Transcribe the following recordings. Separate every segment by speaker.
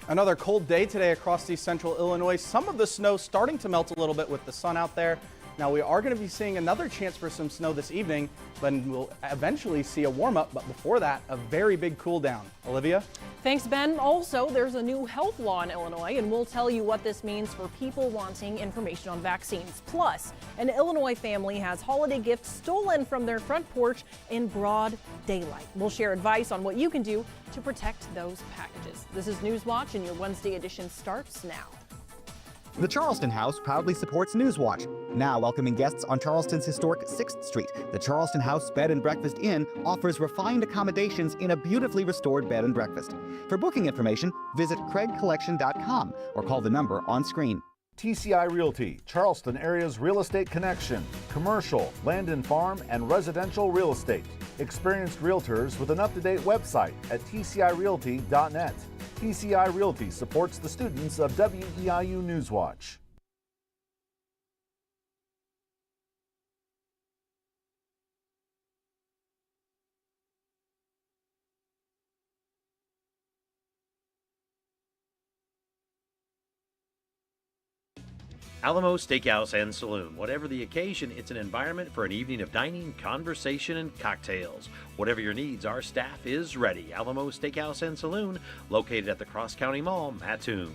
Speaker 1: Another cold day today across the central Illinois. Some of the snow starting to melt a little bit with the sun out there. Now we are going to be seeing another chance for some snow this evening, but we'll eventually see a warm up. But before that, a very big cool down. Olivia?
Speaker 2: Thanks, Ben. Also, there's a new health law in Illinois, and we'll tell you what this means for people wanting information on vaccines. Plus, an Illinois family has holiday gifts stolen from their front porch in broad daylight. We'll share advice on what you can do to protect those packages. This is Newswatch, and your Wednesday edition starts now.
Speaker 3: The Charleston House proudly supports Newswatch. Now welcoming guests on Charleston's historic 6th Street, the Charleston House Bed and Breakfast Inn offers refined accommodations in a beautifully restored bed and breakfast. For booking information, visit craigcollection.com or call the number on screen.
Speaker 4: TCI Realty, Charleston area's real estate connection, commercial, land and farm, and residential real estate. Experienced realtors with an up-to-date website at tcirealty.net. TCI Realty supports the students of WEIU Newswatch.
Speaker 5: Alamo Steakhouse and Saloon. Whatever the occasion, it's an environment for an evening of dining, conversation, and cocktails. Whatever your needs, our staff is ready. Alamo Steakhouse and Saloon, located at the Cross County Mall, Mattoon.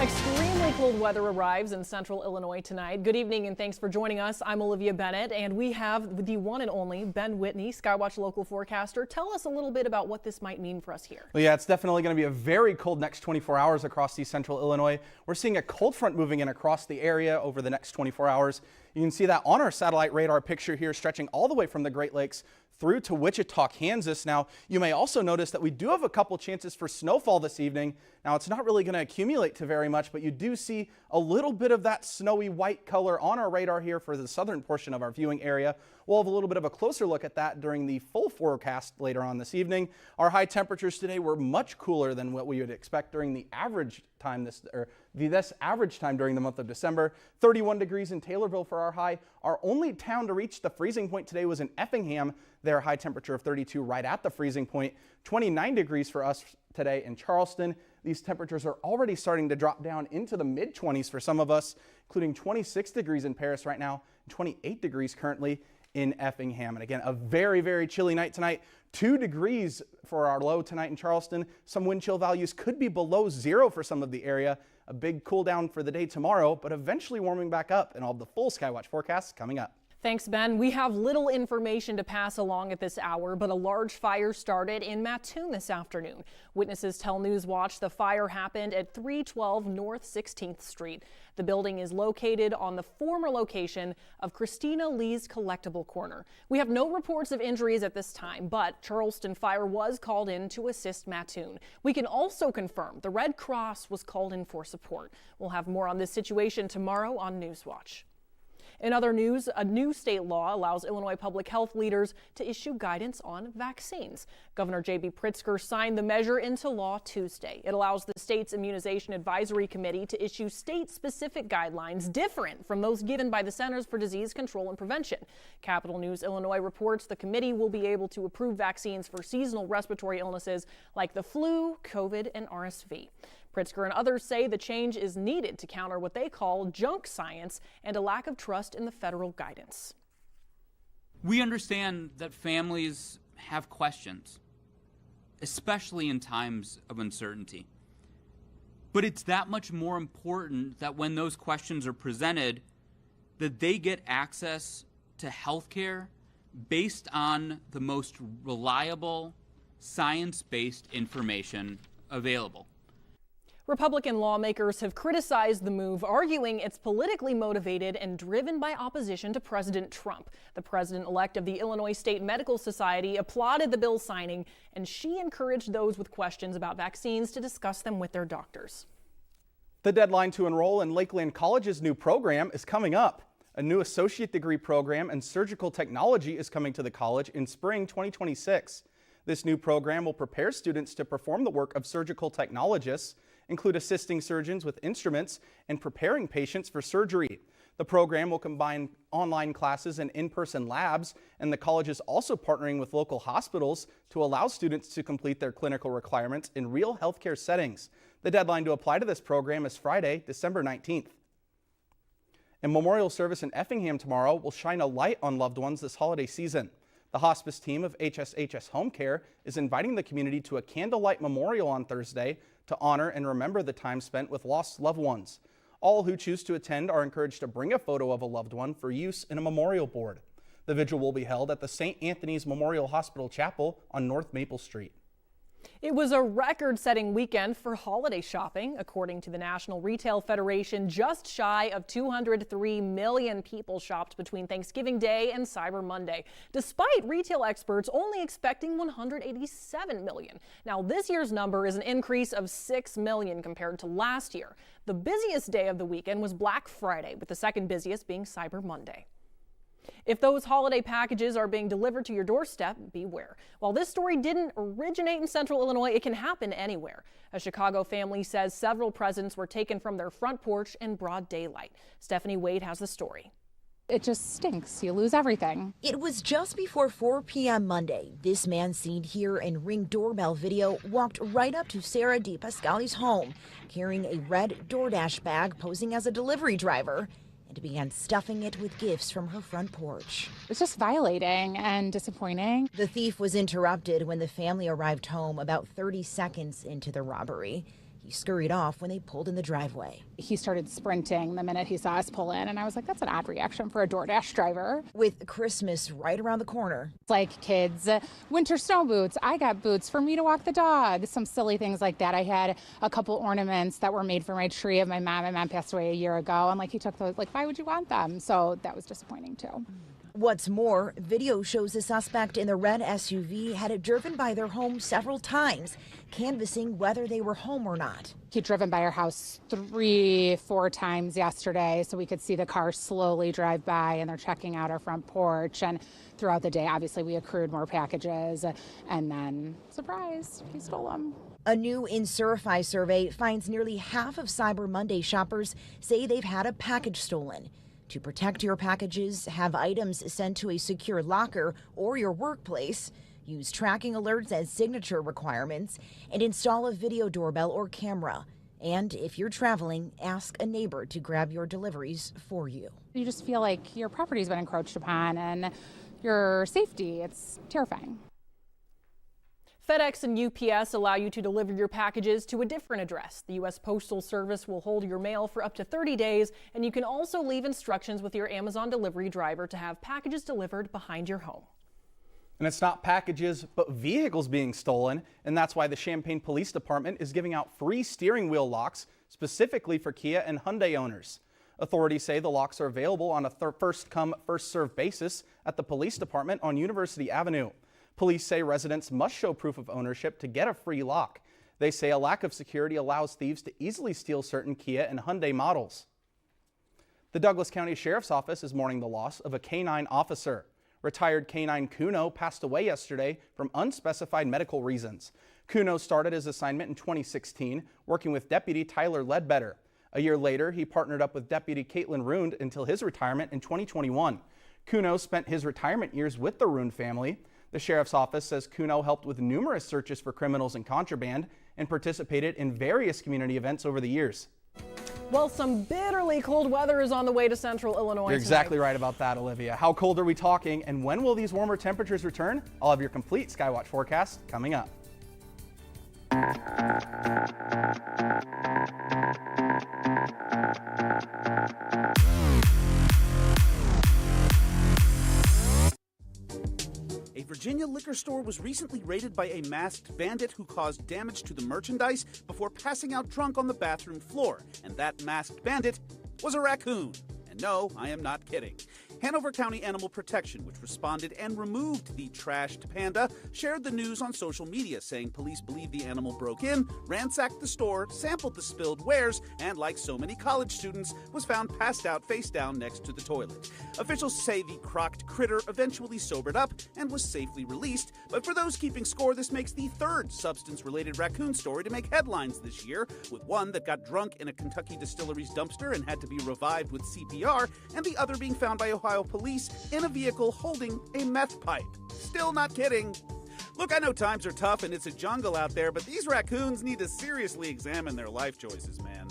Speaker 2: Extremely cold weather arrives in central Illinois tonight. Good evening and thanks for joining us. I'm Olivia Bennett and we have the one and only Ben Whitney, Skywatch local forecaster. Tell us a little bit about what this might mean for us here.
Speaker 1: Well, yeah, it's definitely going to be a very cold next 24 hours across the central Illinois. We're seeing a cold front moving in across the area over the next 24 hours. You can see that on our satellite radar picture here, stretching all the way from the Great Lakes through to Wichita, Kansas. Now, you may also notice that we do have a couple chances for snowfall this evening. Now, it's not really going to accumulate to very much, but you do see a little bit of that snowy white color on our radar here for the southern portion of our viewing area. We'll have a little bit of a closer look at that during the full forecast later on this evening. Our high temperatures today were much cooler than what we would expect during the average time this average time during the month of December. 31 degrees in Taylorville for our high. Our only town to reach the freezing point today was in Effingham. Their high temperature of 32 right at the freezing point. 29 degrees for us today in Charleston. These temperatures are already starting to drop down into the mid-20s for some of us, including 26 degrees in Paris right now, 28 degrees currently in Effingham. And again, a very, very chilly night tonight. 2 degrees for our low tonight in Charleston. Some wind chill values could be below 0 for some of the area. A big cool down for the day tomorrow, but eventually warming back up, and all the full Skywatch forecasts coming up.
Speaker 2: Thanks, Ben. We have little information to pass along at this hour, but a large fire started in Mattoon this afternoon. Witnesses tell Newswatch the fire happened at 312 North 16th Street. The building is located on the former location of Christina Lee's Collectible Corner. We have no reports of injuries at this time, but Charleston Fire was called in to assist Mattoon. We can also confirm the Red Cross was called in for support. We'll have more on this situation tomorrow on Newswatch. In other news, a new state law allows Illinois public health leaders to issue guidance on vaccines. Governor J.B. Pritzker signed the measure into law Tuesday. It allows the state's Immunization Advisory Committee to issue state-specific guidelines different from those given by the Centers for Disease Control and Prevention. Capital News Illinois reports the committee will be able to approve vaccines for seasonal respiratory illnesses like the flu, COVID, and RSV. Pritzker and others say the change is needed to counter what they call junk science and a lack of trust in the federal guidance.
Speaker 6: We understand that families have questions, especially in times of uncertainty. But it's that much more important that when those questions are presented, that they get access to health care based on the most reliable, science-based information available.
Speaker 2: Republican lawmakers have criticized the move, arguing it's politically motivated and driven by opposition to President Trump. The president-elect of the Illinois State Medical Society applauded the bill signing, and she encouraged those with questions about vaccines to discuss them with their doctors.
Speaker 1: The deadline to enroll in Lakeland College's new program is coming up. A new associate degree program in surgical technology is coming to the college in spring 2026. This new program will prepare students to perform the work of surgical technologists. include assisting surgeons with instruments and preparing patients for surgery. The program will combine online classes and in-person labs, and the college is also partnering with local hospitals to allow students to complete their clinical requirements in real healthcare settings. The deadline to apply to this program is Friday, December 19th. A memorial service in Effingham tomorrow will shine a light on loved ones this holiday season. The hospice team of HSHS Home Care is inviting the community to a candlelight memorial on Thursday to honor and remember the time spent with lost loved ones. All who choose to attend are encouraged to bring a photo of a loved one for use in a memorial board. The vigil will be held at the St. Anthony's Memorial Hospital Chapel on North Maple Street.
Speaker 2: It was a record-setting weekend for holiday shopping. According to the National Retail Federation, just shy of 203 million people shopped between Thanksgiving Day and Cyber Monday, despite retail experts only expecting 187 million. Now, this year's number is an increase of 6 million compared to last year. The busiest day of the weekend was Black Friday, with the second busiest being Cyber Monday. If those holiday packages are being delivered to your doorstep, beware. While this story didn't originate in Central Illinois, it can happen anywhere. A Chicago family says several presents were taken from their front porch in broad daylight. Stephanie Wade has the story.
Speaker 7: It just stinks. You lose everything.
Speaker 8: It was just before 4 p.m. Monday. This man seen here in Ring doorbell video walked right up to Sarah DePascali's home, carrying a red DoorDash bag posing as a delivery driver, and began stuffing it with gifts from her front porch.
Speaker 7: It's just violating and disappointing.
Speaker 8: The thief was interrupted when the family arrived home about 30 seconds into the robbery. He scurried off when they pulled in the driveway.
Speaker 7: He started sprinting the minute he saw us pull in, and I was like, that's an odd reaction for a DoorDash driver.
Speaker 8: With Christmas right around the corner.
Speaker 7: It's like kids, winter snow boots. I got boots for me to walk the dog. Some silly things like that. I had a couple ornaments that were made for my tree of my mom. My mom passed away a year ago, and he took those. Why would you want them? So that was disappointing too.
Speaker 8: What's more, video shows the suspect in the red SUV had driven by their home several times, canvassing whether they were home or not.
Speaker 7: He'd driven by our house 3-4 times yesterday, so we could see the car slowly drive by, and they're checking out our front porch. And throughout the day, obviously, we accrued more packages, and then, surprise, he stole them.
Speaker 8: A new InSurify survey finds nearly half of Cyber Monday shoppers say they've had a package stolen. To protect your packages, have items sent to a secure locker or your workplace, use tracking alerts as signature requirements, and install a video doorbell or camera. And if you're traveling, ask a neighbor to grab your deliveries for you.
Speaker 7: You just feel like your property's been encroached upon and your safety. It's terrifying.
Speaker 2: FedEx and UPS allow you to deliver your packages to a different address. The U.S. Postal Service will hold your mail for up to 30 days, and you can also leave instructions with your Amazon delivery driver to have packages delivered behind your home.
Speaker 1: And it's not packages, but vehicles being stolen, and that's why the Champaign Police Department is giving out free steering wheel locks specifically for Kia and Hyundai owners. Authorities say the locks are available on a first-come, first-served basis at the police department on University Avenue. Police say residents must show proof of ownership to get a free lock. They say a lack of security allows thieves to easily steal certain Kia and Hyundai models. The Douglas County Sheriff's Office is mourning the loss of a K-9 officer. Retired K-9 Kuno passed away yesterday from unspecified medical reasons. Kuno started his assignment in 2016, working with Deputy Tyler Ledbetter. A year later, he partnered up with Deputy Caitlin Rund until his retirement in 2021. Kuno spent his retirement years with the Rund family. The Sheriff's Office says Kuno helped with numerous searches for criminals and contraband and participated in various community events over the years.
Speaker 2: Well, some bitterly cold weather is on the way to Central Illinois
Speaker 1: You're exactly right about that, Olivia. How cold are we talking, and when will these warmer temperatures return? I'll have your complete Skywatch forecast coming up.
Speaker 9: A Virginia liquor store was recently raided by a masked bandit who caused damage to the merchandise before passing out drunk on the bathroom floor. And that masked bandit was a raccoon. And no, I am not kidding. Hanover County Animal Protection, which responded and removed the trashed panda, shared the news on social media, saying police believe the animal broke in, ransacked the store, sampled the spilled wares, and like so many college students, was found passed out face down next to the toilet. Officials say the crocked critter eventually sobered up and was safely released, but for those keeping score, this makes the third substance-related raccoon story to make headlines this year, with one that got drunk in a Kentucky distillery's dumpster and had to be revived with CPR, and the other being found by Ohio police in a vehicle holding a meth pipe. Still not kidding. Look, I know times are tough and it's a jungle out there, but these raccoons need to seriously examine their life choices, man.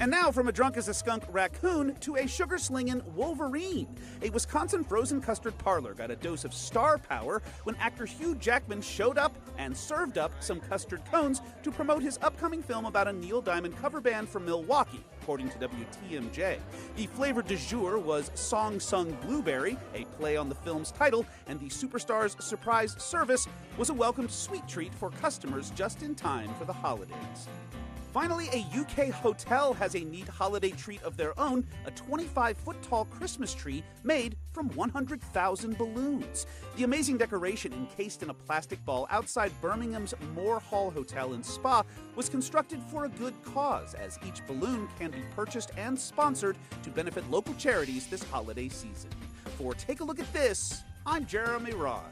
Speaker 9: And now, from a drunk as a skunk raccoon to a sugar-slinging Wolverine. A Wisconsin frozen custard parlor got a dose of star power when actor Hugh Jackman showed up and served up some custard cones to promote his upcoming film about a Neil Diamond cover band from Milwaukee, according to WTMJ. The flavor du jour was Song Sung Blueberry, a play on the film's title, and the superstar's surprise service was a welcomed sweet treat for customers just in time for the holidays. Finally, a UK hotel has a neat holiday treat of their own, a 25-foot-tall Christmas tree made from 100,000 balloons. The amazing decoration, encased in a plastic ball outside Birmingham's Moore Hall Hotel and Spa, was constructed for a good cause, as each balloon can be purchased and sponsored to benefit local charities this holiday season. For Take a Look at This, I'm Jeremy Roth.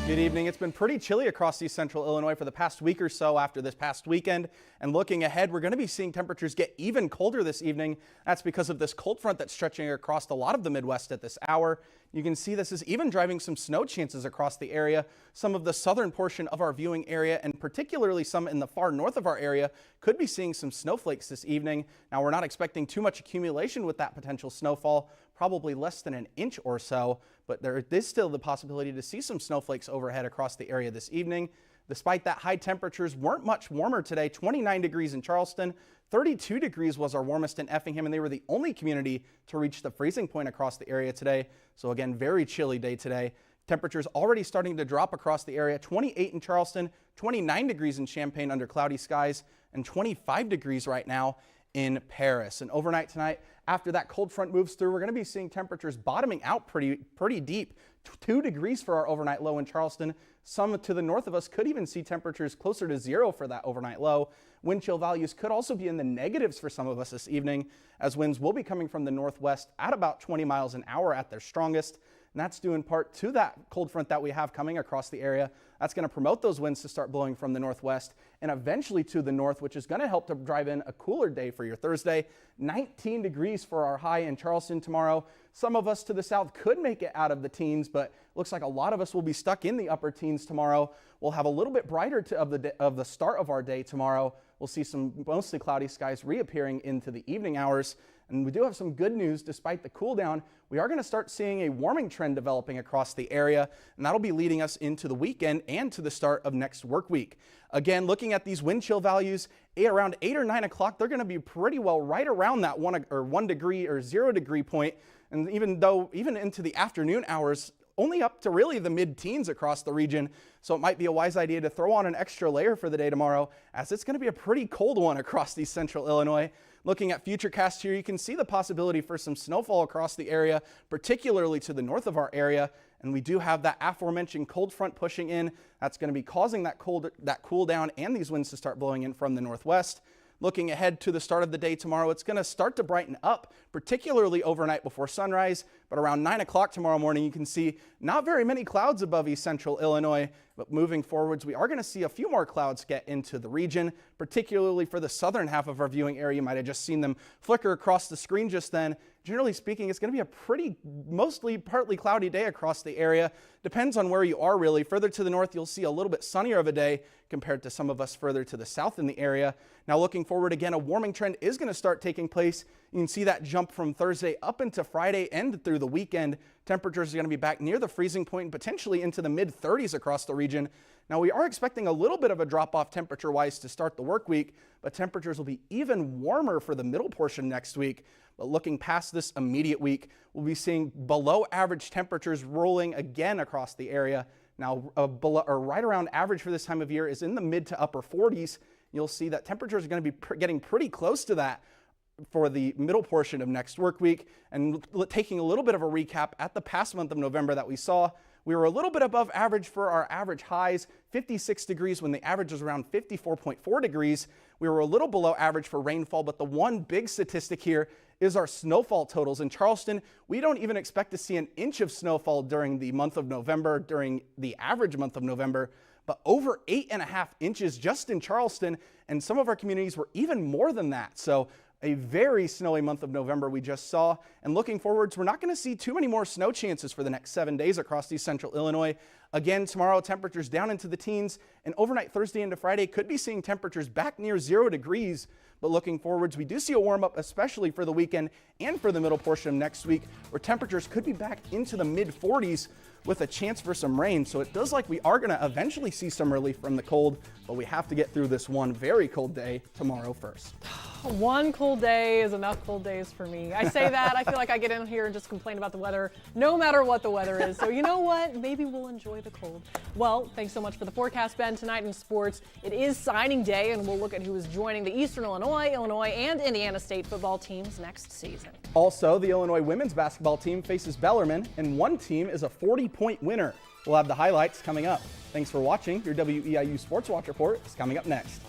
Speaker 1: Good evening. It's been pretty chilly across East Central Illinois for the past week or so after this past weekend. And looking ahead, we're going to be seeing temperatures get even colder this evening. That's because of this cold front that's stretching across a lot of the Midwest at this hour. You can see this is even driving some snow chances across the area. Some of the southern portion of our viewing area, and particularly some in the far north of our area, could be seeing some snowflakes this evening. Now, we're not expecting too much accumulation with that potential snowfall, probably less than an inch or so, but there is still the possibility to see some snowflakes overhead across the area this evening. Despite that, high temperatures weren't much warmer today. 29 degrees in Charleston, 32 degrees was our warmest in Effingham, and they were the only community to reach the freezing point across the area today. So again, very chilly day today. Temperatures already starting to drop across the area. 28 in Charleston, 29 degrees in Champaign under cloudy skies, and 25 degrees right now in Paris. And overnight tonight, after that cold front moves through, we're going to be seeing temperatures bottoming out pretty deep. 2 degrees for our overnight low in Charleston. Some to the north of us could even see temperatures closer to 0 for that overnight low. Wind chill values could also be in the negatives for some of us this evening, as winds will be coming from the northwest at about 20 miles an hour at their strongest. And that's due in part to that cold front that we have coming across the area. That's going to promote those winds to start blowing from the northwest and eventually to the north, which is going to help to drive in a cooler day for your Thursday. 19 degrees for our high in Charleston tomorrow. Some of us to the south could make it out of the teens, but looks like a lot of us will be stuck in the upper teens tomorrow. We'll have a little bit brighter of the start of our day tomorrow. We'll see some mostly cloudy skies reappearing into the evening hours. And we do have some good news. Despite the cool down, we are going to start seeing a warming trend developing across the area, and that'll be leading us into the weekend and to the start of next work week. Again, looking at these wind chill values, around 8 or 9 o'clock, they're going to be pretty well right around that 1 degree or 0 degree point. And even into the afternoon hours, only up to really the mid-teens across the region. So it might be a wise idea to throw on an extra layer for the day tomorrow, as it's going to be a pretty cold one across East Central Illinois. Looking at Futurecast here, you can see the possibility for some snowfall across the area, particularly to the north of our area. And we do have that aforementioned cold front pushing in. That's going to be causing that cool down and these winds to start blowing in from the northwest. Looking ahead to the start of the day tomorrow, it's going to start to brighten up, particularly overnight before sunrise. But around 9 o'clock tomorrow morning, you can see not very many clouds above East Central Illinois. But moving forwards, we are going to see a few more clouds get into the region, particularly for the southern half of our viewing area. You might have just seen them flicker across the screen just then. Generally speaking, it's going to be a mostly partly cloudy day across the area. Depends on where you are, really. Further to the north, you'll see a little bit sunnier of a day compared to some of us further to the south in the area. Now, looking forward again, a warming trend is going to start taking place. You can see that jump from Thursday up into Friday and through the weekend. Temperatures are going to be back near the freezing point and potentially into the mid-30s across the region. Now, we are expecting a little bit of a drop-off temperature-wise to start the work week, but temperatures will be even warmer for the middle portion next week. But looking past this immediate week, we'll be seeing below average temperatures rolling again across the area. Now, below, or right around average for this time of year is in the mid to upper 40s. You'll see that temperatures are going to be getting pretty close to that for the middle portion of next work week. And taking a little bit of a recap, at the past month of November that we saw, we were a little bit above average for our average highs, 56 degrees when the average was around 54.4 degrees. We were a little below average for rainfall, but the one big statistic here is our snowfall totals. In Charleston, we don't even expect to see an inch of snowfall during the month of November, during the average month of November, but over 8.5 inches just in Charleston, and some of our communities were even more than that. So a very snowy month of November we just saw, and looking forwards, we're not going to see too many more snow chances for the next 7 days across East Central Illinois. Again, tomorrow temperatures down into the teens, and overnight Thursday into Friday could be seeing temperatures back near 0 degrees. But looking forwards, we do see a warm up, especially for the weekend and for the middle portion of next week, where temperatures could be back into the mid 40s with a chance for some rain. So it does like we are going to eventually see some relief from the cold, but we have to get through this one very cold day tomorrow first.
Speaker 2: One cold day is enough cold days for me. I say that, I feel like I get in here and just complain about the weather, no matter what the weather is. So you know what? Maybe we'll enjoy the cold. Well, thanks so much for the forecast, Ben. Tonight in sports, it is signing day, and we'll look at who is joining the Eastern Illinois, and Indiana State football teams next season.
Speaker 1: Also, the Illinois women's basketball team faces Bellarmine, and one team is a 40-point winner. We'll have the highlights coming up. Thanks for watching. Your WEIU Sports Watch Report is coming up next.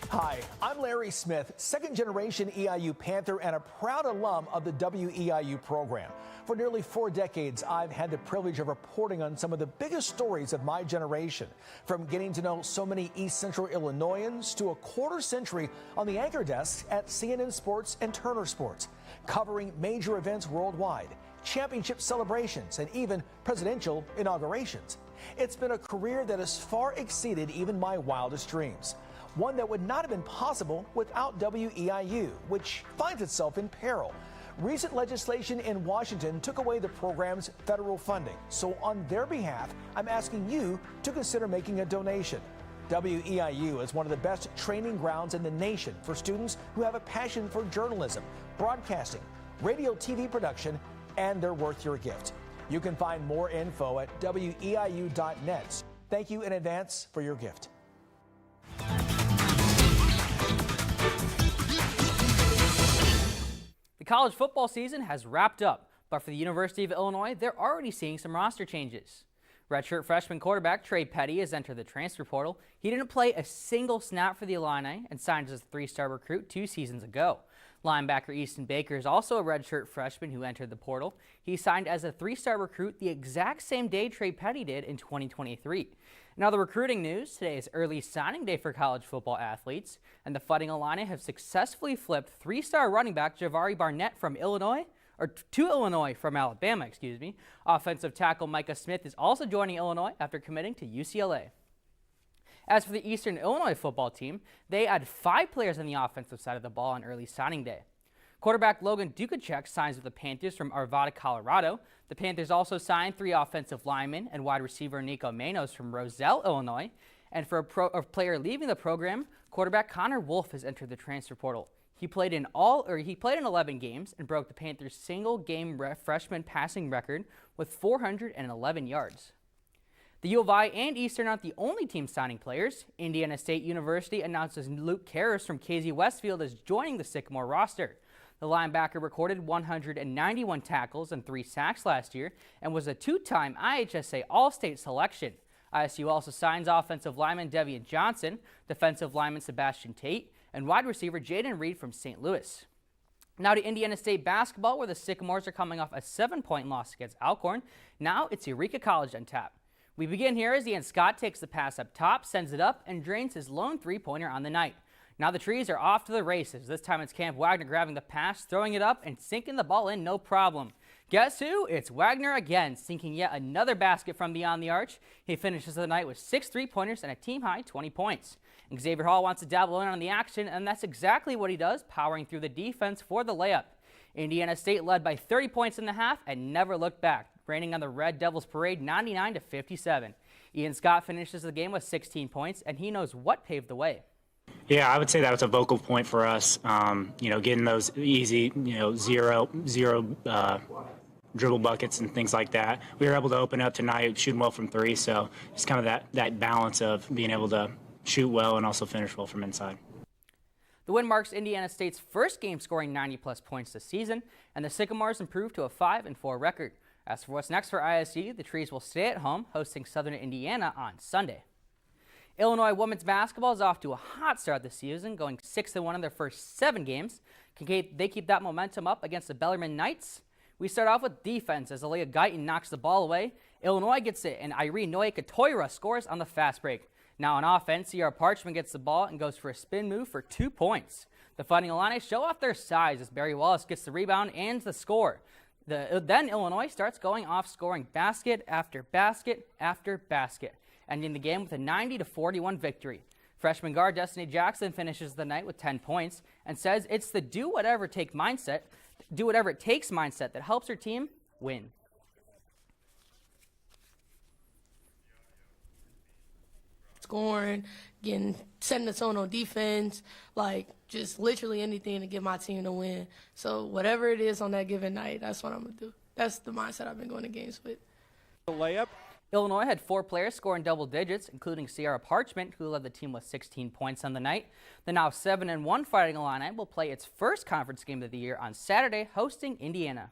Speaker 10: Hi, I'm Larry Smith, second-generation EIU Panther and a proud alum of the WEIU program. For nearly 4 decades, I've had the privilege of reporting on some of the biggest stories of my generation, from getting to know so many East Central Illinoisans to a quarter century on the anchor desk at CNN Sports and Turner Sports, covering major events worldwide, championship celebrations, and even presidential inaugurations. It's been a career that has far exceeded even my wildest dreams. One that would not have been possible without WEIU, which finds itself in peril. Recent legislation in Washington took away the program's federal funding. So on their behalf, I'm asking you to consider making a donation. WEIU is one of the best training grounds in the nation for students who have a passion for journalism, broadcasting, radio, TV production, and they're worth your gift. You can find more info at WEIU.net. Thank you in advance for your gift.
Speaker 11: The college football season has wrapped up, but for the University of Illinois, they're already seeing some roster changes. Redshirt freshman quarterback Trey Petty has entered the transfer portal. He didn't play a single snap for the Illini and signed as a 3-star recruit 2 seasons ago. Linebacker Easton Baker is also a redshirt freshman who entered the portal. He signed as a 3-star recruit the exact same day Trey Petty did in 2023. Now, the recruiting news, today is early signing day for college football athletes, and the Fighting Illini have successfully flipped 3-star running back Javari Barnett from to Illinois from Alabama, Offensive tackle Micah Smith is also joining Illinois after committing to UCLA. As for the Eastern Illinois football team, they add 5 players on the offensive side of the ball on early signing day. Quarterback Logan Dukacek signs with the Panthers from Arvada, Colorado. The Panthers also signed 3 offensive linemen and wide receiver Nico Manos from Roselle, Illinois. And for a player leaving the program, quarterback Connor Wolf has entered the transfer portal. He played in 11 games and broke the Panthers' single-game freshman passing record with 411 yards. The U of I and Eastern aren't the only teams signing players. Indiana State University announces Luke Karras from KZ Westfield is joining the Sycamore roster. The linebacker recorded 191 tackles and 3 sacks last year and was a 2-time IHSA All-State selection. ISU also signs offensive lineman Devian Johnson, defensive lineman Sebastian Tate, and wide receiver Jaden Reed from St. Louis. Now to Indiana State basketball, where the Sycamores are coming off a 7-point loss against Alcorn. Now it's Eureka College on tap. We begin here as Ian Scott takes the pass up top, sends it up, and drains his lone 3-pointer on the night. Now the Trees are off to the races. This time it's Camp Wagner grabbing the pass, throwing it up, and sinking the ball in no problem. Guess who? It's Wagner again, sinking yet another basket from beyond the arch. He finishes the night with 6 3-pointers and a team-high 20 points. Xavier Hall wants to dabble in on the action, and that's exactly what he does, powering through the defense for the layup. Indiana State led by 30 points in the half and never looked back, raining on the Red Devils parade 99-57. Ian Scott finishes the game with 16 points, and he knows what paved the way.
Speaker 12: Yeah, I would say that was a vocal point for us. Getting those easy, zero dribble buckets and things like that. We were able to open up tonight, shooting well from three. So it's kind of that balance of being able to shoot well and also finish well from inside.
Speaker 11: The win marks Indiana State's first game scoring 90-plus points this season, and the Sycamores improved to a 5-4 record. As for what's next for ISU, the Trees will stay at home, hosting Southern Indiana on Sunday. Illinois women's basketball is off to a hot start this season, going 6-1 in their first 7 games. Can they keep that momentum up against the Bellarmine Knights? We start off with defense as Aaliyah Guyton knocks the ball away. Illinois gets it, and Irene Noe-Katoira scores on the fast break. Now on offense, Sierra Parchman gets the ball and goes for a spin move for 2 points. The Fighting Illini show off their size as Barry Wallace gets the rebound and the score. Then Illinois starts going off, scoring basket after basket after basket, ending the game with a 90-41 victory. Freshman guard Destiny Jackson finishes the night with 10 points and says it's the do whatever it takes mindset that helps her team win.
Speaker 13: Scoring, setting the tone on defense, just literally anything to get my team to win. So whatever it is on that given night, that's what I'm going to do. That's the mindset I've been going to games with.
Speaker 11: The layup. Illinois had 4 players scoring double digits, including Sierra Parchment, who led the team with 16 points on the night. The now 7-1 Fighting Illini will play its first conference game of the year on Saturday, hosting Indiana.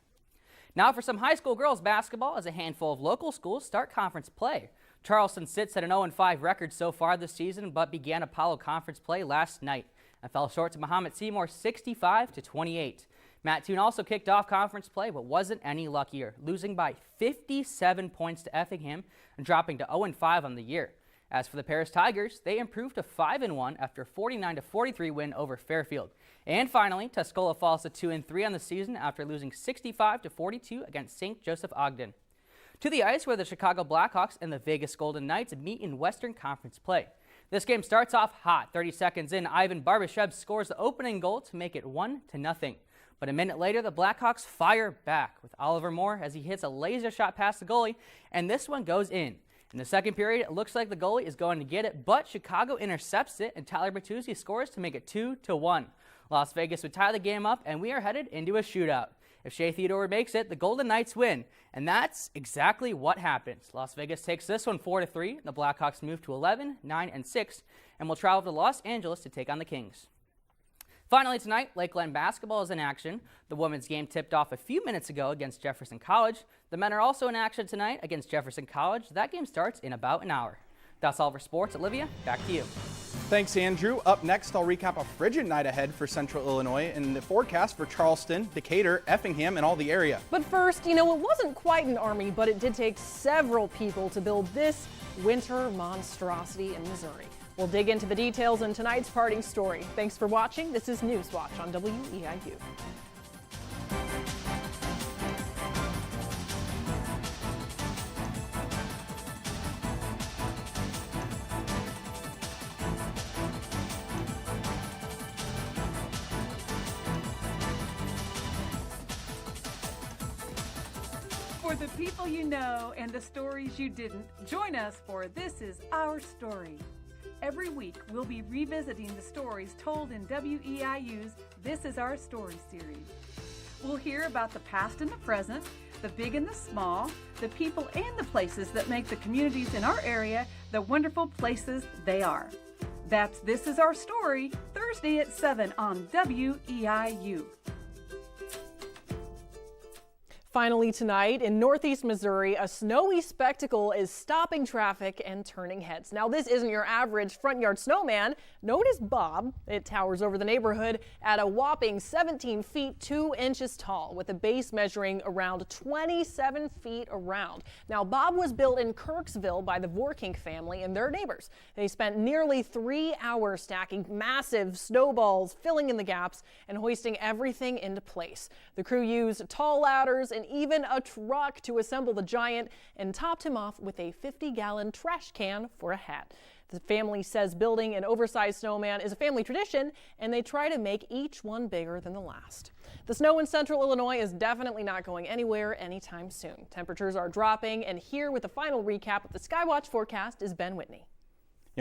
Speaker 11: Now for some high school girls basketball, as a handful of local schools start conference play. Charleston sits at an 0-5 record so far this season, but began Apollo Conference play last night and fell short to Muhammad Seymour 65-28. Mattoon also kicked off conference play, but wasn't any luckier, losing by 57 points to Effingham and dropping to 0-5 on the year. As for the Paris Tigers, they improved to 5-1 after a 49-43 win over Fairfield. And finally, Tuscola falls to 2-3 on the season after losing 65-42 against St. Joseph Ogden. To the ice, where the Chicago Blackhawks and the Vegas Golden Knights meet in Western Conference play. This game starts off hot. 30 seconds in, Ivan Barbashev scores the opening goal to make it 1-0. But a minute later, the Blackhawks fire back with Oliver Moore as he hits a laser shot past the goalie, and this one goes in. In the second period, it looks like the goalie is going to get it, but Chicago intercepts it, and Tyler Bertuzzi scores to make it 2-1. Las Vegas would tie the game up, and we are headed into a shootout. If Shea Theodore makes it, the Golden Knights win, and that's exactly what happens. Las Vegas takes this one 4-3. The Blackhawks move to 11-9-6, and will travel to Los Angeles to take on the Kings. Finally tonight, Lakeland basketball is in action. The women's game tipped off a few minutes ago against Jefferson College. The men are also in action tonight against Jefferson College. That game starts in about an hour. That's all for sports. Olivia, back to you.
Speaker 1: Thanks, Andrew. Up next, I'll recap a frigid night ahead for Central Illinois and the forecast for Charleston, Decatur, Effingham, and all the area.
Speaker 2: But first, it wasn't quite an army, but it did take several people to build this winter monstrosity in Missouri. We'll dig into the details in tonight's parting story. Thanks for watching. This is Newswatch on WEIU.
Speaker 14: For the people you know and the stories you didn't, join us for This Is Our Story. Every week, we'll be revisiting the stories told in WEIU's This Is Our Story series. We'll hear about the past and the present, the big and the small, the people and the places that make the communities in our area the wonderful places they are. That's This Is Our Story, Thursday at 7 on WEIU.
Speaker 2: Finally tonight, in northeast Missouri, a snowy spectacle is stopping traffic and turning heads. Now, this isn't your average front yard snowman. Known as Bob, it towers over the neighborhood at a whopping 17 feet 2 inches tall, with a base measuring around 27 feet around. Now, Bob was built in Kirksville by the Vorkink family and their neighbors. They spent nearly 3 hours stacking massive snowballs, filling in the gaps, and hoisting everything into place. The crew used tall ladders and even a truck to assemble the giant, and topped him off with a 50-gallon trash can for a hat. The family says building an oversized snowman is a family tradition, and they try to make each one bigger than the last. The snow in central Illinois is definitely not going anywhere anytime soon. Temperatures are dropping, and here with the final recap of the Skywatch forecast is Ben Whitney.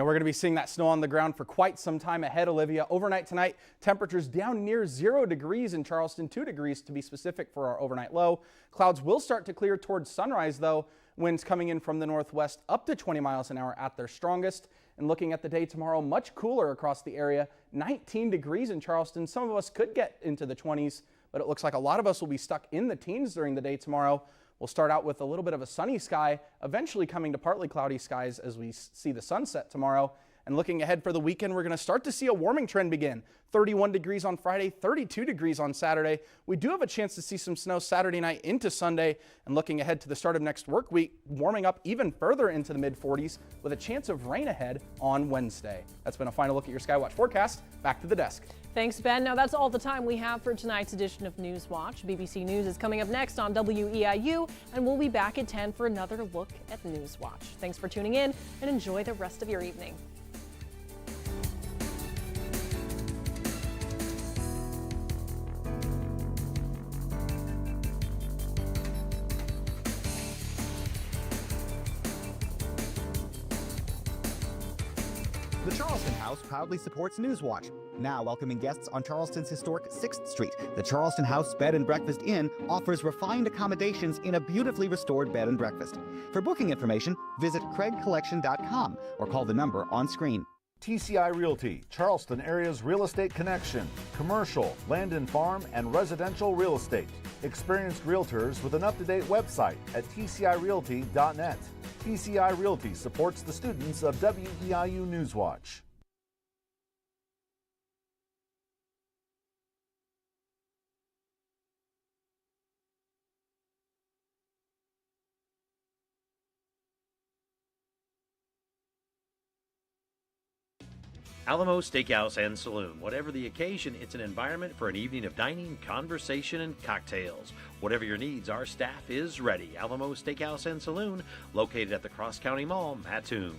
Speaker 1: Yeah, we're going to be seeing that snow on the ground for quite some time ahead, Olivia. Overnight tonight, temperatures down near 0 degrees in Charleston, 2 degrees to be specific for our overnight low. Clouds will start to clear towards sunrise, though. Winds coming in from the northwest up to 20 miles an hour at their strongest. And looking at the day tomorrow, much cooler across the area. 19 degrees in Charleston. Some of us could get into the 20s, but it looks like a lot of us will be stuck in the teens during the day tomorrow. We'll start out with a little bit of a sunny sky, eventually coming to partly cloudy skies as we see the sunset tomorrow. And looking ahead for the weekend, we're going to start to see a warming trend begin. 31 degrees on Friday, 32 degrees on Saturday. We do have a chance to see some snow Saturday night into Sunday. And looking ahead to the start of next work week, warming up even further into the mid-40s with a chance of rain ahead on Wednesday. That's been a final look at your Skywatch forecast. Back to the desk.
Speaker 2: Thanks, Ben. Now that's all the time we have for tonight's edition of Newswatch. BBC News is coming up next on WEIU, and we'll be back at 10 for another look at Newswatch. Thanks for tuning in, and enjoy the rest of your evening.
Speaker 3: The Charleston House proudly supports Newswatch. Now welcoming guests on Charleston's historic 6th Street. The Charleston House Bed and Breakfast Inn offers refined accommodations in a beautifully restored bed and breakfast. For booking information, visit craigcollection.com or call the number on screen.
Speaker 4: TCI Realty, Charleston area's real estate connection. Commercial, land and farm, and residential real estate. Experienced realtors with an up-to-date website at tcirealty.net. TCI Realty supports the students of WEIU Newswatch.
Speaker 5: Alamo Steakhouse and Saloon. Whatever the occasion, it's an environment for an evening of dining, conversation, and cocktails. Whatever your needs, our staff is ready. Alamo Steakhouse and Saloon, located at the Cross County Mall, Mattoon.